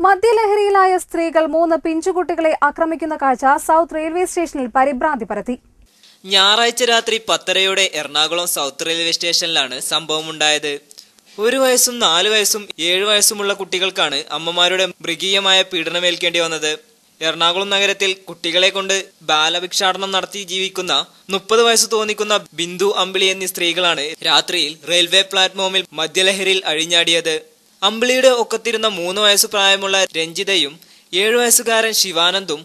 മദ്യലഹരിയിലായ സ്ത്രീകൾ 3 പിഞ്ചുകുട്ടികളെ ആക്രമിക്കുന്ന കാഴ്ച സൗത്ത് റെയിൽവേ സ്റ്റേഷനിൽ പരിഭ്രാന്തി പരത്തി. ഞായറാഴ്ച രാത്രി 10:30 എറണാകുളം സൗത്ത് റെയിൽവേ സ്റ്റേഷനിലാണ് സംഭവമുണ്ടായത്. 1 വയസ്സും 4 വയസ്സും 7 വയസ്സുമുള്ള കുട്ടികൾക്കാണ് അമ്മമാരുടെ മൃഗീയമായ പീഡനമേൽക്കേണ്ടി വന്നത്. എറണാകുളം നഗരത്തിൽ കുട്ടികളെ കൊണ്ട് ബാലഭിക്ഷാടനം നടത്തി ജീവിക്കുന്ന 30 വയസ്സ് തോന്നിക്കുന്ന ബിന്ദു, അമ്പിളി എന്നീ സ്ത്രീകളാണ് രാത്രിയിൽ റെയിൽവേ പ്ലാറ്റ്ഫോമിൽ മദ്യലഹരിയിൽ അഴിഞ്ഞാടിയത്. അമ്പിളിയുടെ ഒക്കത്തിരുന്ന 3 വയസ്സ് പ്രായമുള്ള രഞ്ജിതയും 7 വയസ്സുകാരൻ ശിവാനന്ദും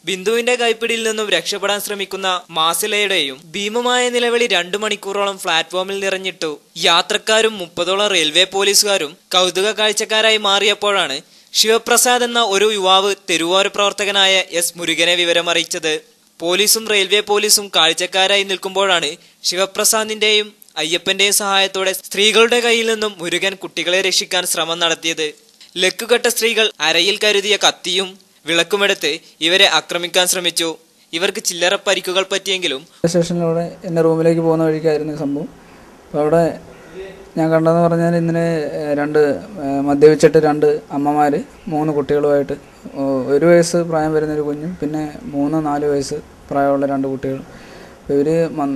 ബിന്ദുവിന്റെ കൈപ്പിടിയിൽ നിന്നും രക്ഷപ്പെടാൻ ശ്രമിക്കുന്ന മാസിലയുടെയും ഭീമമായ നിലവിളി 2 മണിക്കൂറോളം പ്ലാറ്റ്ഫോമിൽ നിറഞ്ഞിട്ടു. യാത്രക്കാരും 30ഓളം റെയിൽവേ പോലീസുകാരും കൗതുക കാഴ്ചക്കാരായി മാറിയപ്പോഴാണ് ശിവപ്രസാദ് എന്ന ഒരു യുവാവ് തെരുവോര പ്രവർത്തകനായ എസ് മുരുകനെ വിവരമറിയിച്ചത്. പോലീസും റെയിൽവേ പോലീസും കാഴ്ചക്കാരായി നിൽക്കുമ്പോഴാണ് ശിവപ്രസാദിന്റെയും അയ്യപ്പന്റെയും സഹായത്തോടെ സ്ത്രീകളുടെ കയ്യിൽ നിന്നും മുരുകൻ കുട്ടികളെ രക്ഷിക്കാൻ ശ്രമം നടത്തിയത്. ലക്കുകെട്ട സ്ത്രീകൾ അരയിൽ കരുതിയ കത്തിയും വിളക്കുമെടുത്ത് ഇവരെ ആക്രമിക്കാൻ ശ്രമിച്ചു. ഇവർക്ക് ചില്ലറ പരിക്കുകൾ പറ്റിയെങ്കിലും സ്റ്റേഷനിലൂടെ എൻ്റെ റൂമിലേക്ക് പോകുന്ന വഴിക്കായിരുന്നു സംഭവം. അപ്പോൾ അവിടെ ഞാൻ കണ്ടതെന്ന് പറഞ്ഞാൽ ഇന്നലെ മദ്യപിച്ചിട്ട് 2 അമ്മമാർ 3 കുട്ടികളുമായിട്ട് 1 വയസ്സ് പ്രായം വരുന്നൊരു കുഞ്ഞും പിന്നെ 3-4 വയസ്സ് പ്രായമുള്ള 2 കുട്ടികൾ. അപ്പോൾ ഇവർ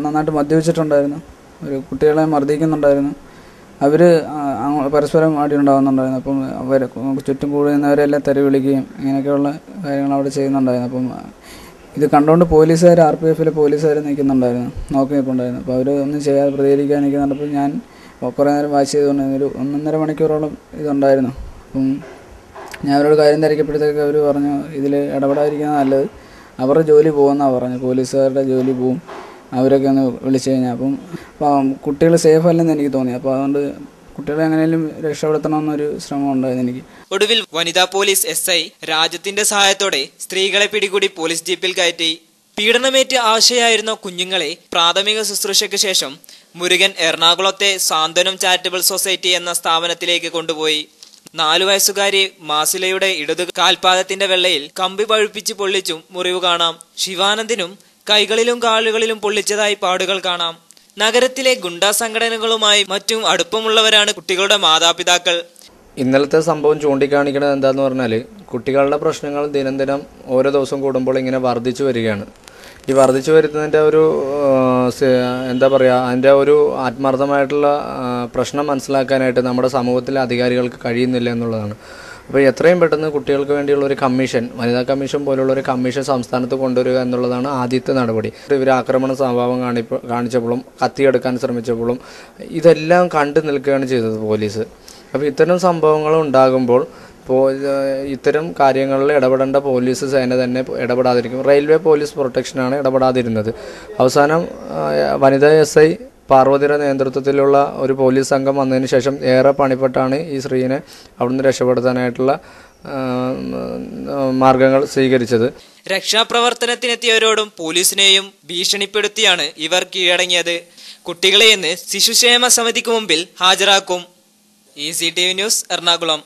നന്നായിട്ട് മദ്യപിച്ചിട്ടുണ്ടായിരുന്നു. ഒരു കുട്ടികളെ മർദ്ദിക്കുന്നുണ്ടായിരുന്നു. അവർ പരസ്പരം അടിയുണ്ടാകുന്നുണ്ടായിരുന്നു. അപ്പം അവർ ചുറ്റും കൂടുന്നവരെല്ലാം തെറി വിളിക്കുകയും അങ്ങനെയൊക്കെയുള്ള കാര്യങ്ങൾ അവിടെ ചെയ്യുന്നുണ്ടായിരുന്നു. അപ്പം ഇത് കണ്ടുകൊണ്ട് പോലീസുകാർ RPF പോലീസുകാർ നിൽക്കുന്നുണ്ടായിരുന്നു, നോക്കി നിൽപ്പുണ്ടായിരുന്നു. അപ്പോൾ അവർ ഒന്നും ചെയ്യാതെ പ്രതികരിക്കാൻ നിൽക്കുന്നുണ്ടപ്പോൾ ഞാൻ കുറേ നേരം വാച്ച് ചെയ്തുകൊണ്ടിരുന്നു. ഒരു 1.5 മണിക്കൂറോളം ഇതുണ്ടായിരുന്നു. അപ്പം ഞാൻ അവരോട് കാര്യം തിരക്കിയപ്പോഴത്തേക്ക് അവർ പറഞ്ഞു ഇതിൽ ഇടപെടാതിരിക്കുന്നത് നല്ലത്, അവരുടെ ജോലി പോകുമെന്നാണ് പറഞ്ഞു. പോലീസുകാരുടെ ജോലി പോവും, അവരൊക്കെ ഒന്ന് വിളിച്ചു കഴിഞ്ഞാൽ. അപ്പം കുട്ടികൾ സേഫ് അല്ലെന്ന് എനിക്ക് തോന്നി. അപ്പോൾ അതുകൊണ്ട് കുട്ടികളെ എങ്ങനെയും രക്ഷപ്പെടുത്തണമെന്നൊരു ശ്രമം ഉണ്ടായിരുന്നു എനിക്ക്. ഒടുവിൽ വനിതാ പോലീസ് SI രാജ്യത്തിന്റെ സഹായത്തോടെ സ്ത്രീകളെ പിടികൂടി പോലീസ് ജീപ്പിൽ കയറ്റി. പീഡനമേറ്റ് ആശയായിരുന്ന കുഞ്ഞുങ്ങളെ പ്രാഥമിക ശുശ്രൂഷയ്ക്ക് ശേഷം മുരുകൻ എറണാകുളത്തെ സാന്ത്വനം ചാരിറ്റബിൾ സൊസൈറ്റി എന്ന സ്ഥാപനത്തിലേക്ക് കൊണ്ടുപോയി. 4 വയസ്സുകാരി മാസിലയുടെ ഇടതു കാൽപാദത്തിന്റെ വെള്ളയിൽ കമ്പി പഴുപ്പിച്ച് പൊള്ളിച്ചും മുറിവ് കാണാം. ശിവാനന്ദിനും കൈകളിലും കാലുകളിലും പൊള്ളിച്ചതായി പാടുകൾ കാണാം. നഗരത്തിലെ ഗുണ്ടാ സംഘടനകളുമായി മറ്റും അടുപ്പമുള്ളവരാണ് കുട്ടികളുടെ മാതാപിതാക്കൾ. ഇന്നലത്തെ സംഭവം ചൂണ്ടിക്കാണിക്കുന്നത് എന്താന്ന് പറഞ്ഞാൽ കുട്ടികളുടെ പ്രശ്നങ്ങൾ ദിനം ഓരോ ദിവസം കൂടുമ്പോൾ ഇങ്ങനെ വർദ്ധിച്ചു വരികയാണ്. ഈ വർദ്ധിച്ചു വരുന്നതിൻ്റെ ഒരു എന്താ പറയുക, അതിൻ്റെ ഒരു ആത്മാർത്ഥമായിട്ടുള്ള പ്രശ്നം മനസ്സിലാക്കാനായിട്ട് നമ്മുടെ സമൂഹത്തിലെ അധികാരികൾക്ക് കഴിയുന്നില്ല എന്നുള്ളതാണ്. അപ്പോൾ എത്രയും പെട്ടെന്ന് കുട്ടികൾക്ക് വേണ്ടിയുള്ള ഒരു കമ്മീഷൻ, വനിതാ കമ്മീഷൻ പോലുള്ള ഒരു കമ്മീഷൻ സംസ്ഥാനത്ത് കൊണ്ടുവരിക എന്നുള്ളതാണ് ആദ്യത്തെ നടപടി. ഇവർ ആക്രമണ സ്വഭാവം കാണിച്ചപ്പോഴും കത്തിയെടുക്കാൻ ശ്രമിച്ചപ്പോഴും ഇതെല്ലാം കണ്ടു നിൽക്കുകയാണ് ചെയ്തത് പോലീസ്. അപ്പോൾ ഇത്തരം സംഭവങ്ങൾ ഉണ്ടാകുമ്പോൾ ഇത്തരം കാര്യങ്ങളിൽ ഇടപെടേണ്ട പോലീസ് സേന തന്നെ ഇടപെടാതിരിക്കും. Railway police പ്രൊട്ടക്ഷനാണ് ഇടപെടാതിരുന്നത്. അവസാനം വനിതാ SI പാർവതിയുടെ നേതൃത്വത്തിലുള്ള ഒരു പോലീസ് സംഘം വന്നതിന് ശേഷം ഏറെ പണിപ്പെട്ടാണ് ഈ സ്ത്രീയെ അവിടുന്ന് രക്ഷപ്പെടുത്താനായിട്ടുള്ള മാർഗങ്ങൾ സ്വീകരിച്ചത്. രക്ഷാപ്രവർത്തനത്തിനെത്തിയവരോടും പോലീസിനെയും ഭീഷണിപ്പെടുത്തിയാണ് ഇവർ കീഴടങ്ങിയത്. കുട്ടികളെ ഇന്ന് ശിശുക്ഷേമ സമിതിക്ക് മുമ്പിൽ ഹാജരാക്കും. ECTV news, Ernakulam.